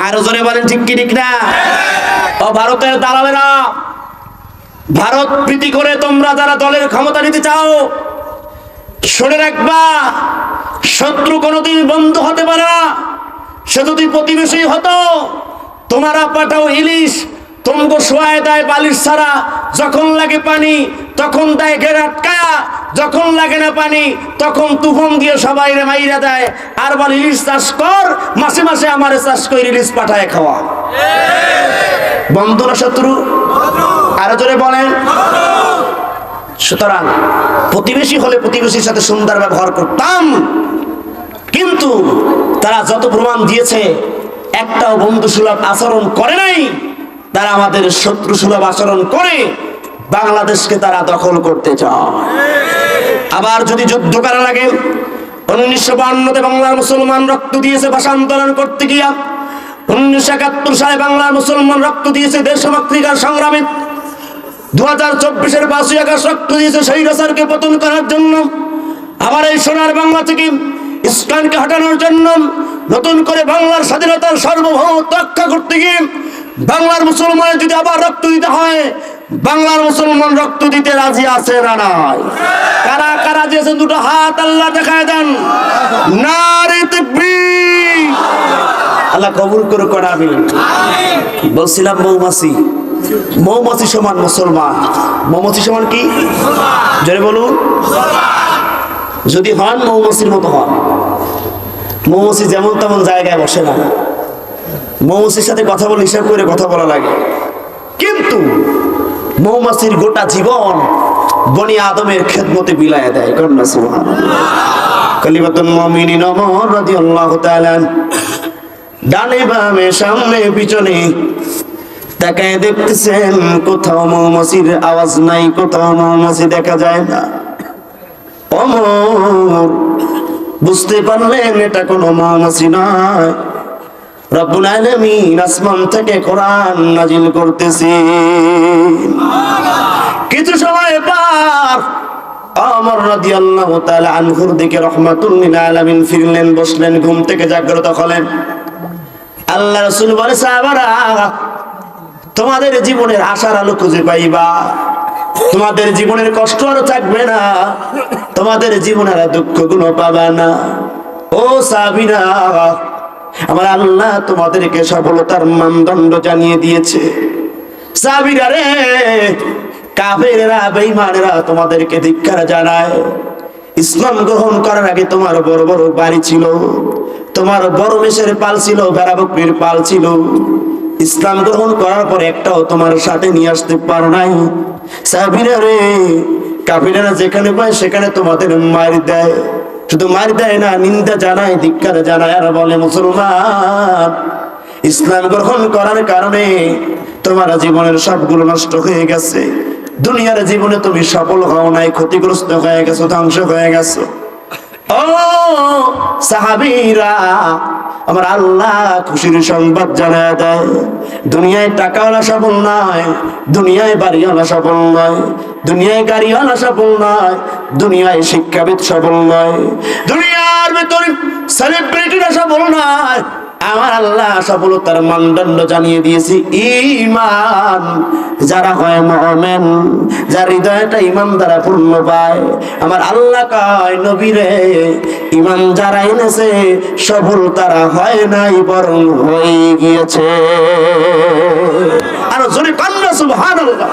আরো জোরে বলেন ঠিক কি ঠিক না? ও ভারতের দালালেরা, ভারত প্রীতি করে তোমরা যারা দলের ক্ষমতা নিতে চাও, শুনে রাখবা, শত্রু কোনোদিন বন্ধু হতে পারে না। সে যদি প্রতিবেশী হতো, তোমারা পাঠাও ইলিশ, তোমগো শোয়ায় দেয় বালিশ ছাড়া, যখন লাগে পানি তখন দেয় ঘের আটকায়া, যখন লাগে না পানি তখন তুফান দিয়ে সবাই মাইরা দেয়, আর বল ইলিশ চাষ কর, মাসে মাসে আমারে চাষ করে ইলিশ পাঠায় খাওয়া। বন্ধু না শত্রু? আরো জোরে বলেন। সুতরাং প্রতিবেশী হলে প্রতিবেশীর সাথে সুন্দর ব্যবহার করতাম, কিন্তু তারা যত প্রমাণ দিয়েছে একটাও বন্ধু সুলভ আচরণ করে নাই, তারা আমাদের শত্রু সুলভ আচরণ করে বাংলাদেশকে তারা দখল করতে চায়। আবার যদি যুদ্ধ করা লাগে, 1952-তে বাংলার মুসলমান রক্ত দিয়েছে ভাষা আন্দোলন করতে গিয়া, 1971 সালে বাংলার মুসলমান রক্ত দিয়েছে দেশমাতৃকার সংগ্রামে, 2024-এর 5ই আগস্ট রক্ত দিয়েছে স্বৈরাচারকে পতন করার জন্য। আবার এই সোনার বাংলা থেকে ইসলামকে হটানোর জন্য, নতুন করে বাংলার স্বাধীনতার সার্বভৌমত্ব রক্ষা করতে গিয়ে বাংলার মুসলমান যদি আবার রক্ত দিতে হয়, বাংলার মুসলমান রক্ত দিতে রাজি আছে না নাই? কারা কারা দিয়েছে দুটো হাত আল্লাহ দেখায় দেন। নারে তাকবীর। আল্লাহ কবুল করে করাবে। বলছিলাম মৌমাছি, মৌমাছি সমান মুসলমান। মৌমাছি সমান কি? জোরে বলুন। যদি হন মৌমাছির মতো হন। মৌমাছি যেমন তেমন জায়গায় বসে না, মৌমাছির সাথে কথা বলে হিসাব করে কথা বলা লাগে। কিন্তু মৌমাছির গোটা জীবন বনি আদমের খেদমতে বিলায় দেয়। কন্যা সুবহানাল্লাহ। কালিমাতুল মুমিনিন ওমর রাদিয়াল্লাহু তাআলা ডানে বামে সামনে পিছনে তাকায় দেখতেছেন, কোথাও মৌমাছির আওয়াজ নাই, কোথাও মৌমাছি দেখা যায় না। ওমর বুঝতে পারলেন এটা কোনো মৌমাছি নয়, রব্বুল আলামিন আসমান থেকে কোরআন নাজিল করতেছে। কিছু সময় পর ওমর রাদিয়াল্লাহু তাআলা আনহুর দিকে রাহমাতুল লিল আলামিন ফিরলেন, বসলেন, ঘুম থেকে জাগ্রত হলেন। আল্লাহ রাসূল বলে, সাহাবারা, তোমাদের জীবনের আশার আলো খুঁজে পাইবা, তোমাদের জীবনের কষ্ট আর থাকবে না, তোমাদের জীবনের দুঃখগুলো পাবা না। ও সাহাবীরা, আমার আল্লাহ তোমাদেরকে সফলতার মানদণ্ড জানিয়ে দিয়েছে। সাহাবীরা রে, কাফেররা বেঈমানেরা তোমাদেরকে ধিক্কার জানায়। ইসলাম গ্রহণ করার আগে তোমার বড় বড় বাড়ি ছিল, তোমার বড় মেষের পাল ছিল, ভেড়া বকরির পাল ছিল। ইসলাম গ্রহণ করার পর একটাও তোমার সাথে নিয়ে আসতে পারো নাই। সাহাবীরা রে, কাফেররা যেখানে পায় সেখানে তোমাদের মার দেয়, শুধু মার দেয় না, নিন্দা জানায়, ধিক্কার জানায়, আর বলে, মুসলমান, ইসলাম গ্রহণ করার কারণে তোমার জীবনের সবগুলো নষ্ট হয়ে গেছে, দুনিয়ার জীবনে তুমি সফল হও নাই, ক্ষতিগ্রস্ত হয়ে গেছো, ধ্বংস হয়ে গেছো। ও সাহাবীরা, আমার আল্লাহ খুশির সংবাদ জানায় দেয়, দুনিয়ায় টাকাওয়ালা সফল নয়, দুনিয়ায় বাড়িওয়ালা সফল নয়, দুনিয়ায় গাড়িওয়ালা সফল নয়, দুনিয়ায় শিক্ষাবিদ সফল নয়, দুনিয়ার ভেতরে সেলিব্রিটিরা সফল নয়। আমার আল্লাহ সফলতার মানদণ্ড জানিয়ে দিয়েছি ঈমান। যারা হয় মুমিন, যার হৃদয়টা ঈমান দ্বারা পূর্ণ পায়, আমার আল্লাহ কয়, নবীরে, ঈমান যারা এনেছে সফল তারা হয় নাই, বরং হয়ে গিয়েছে। আর জোরে কান্না সুবহানাল্লাহ।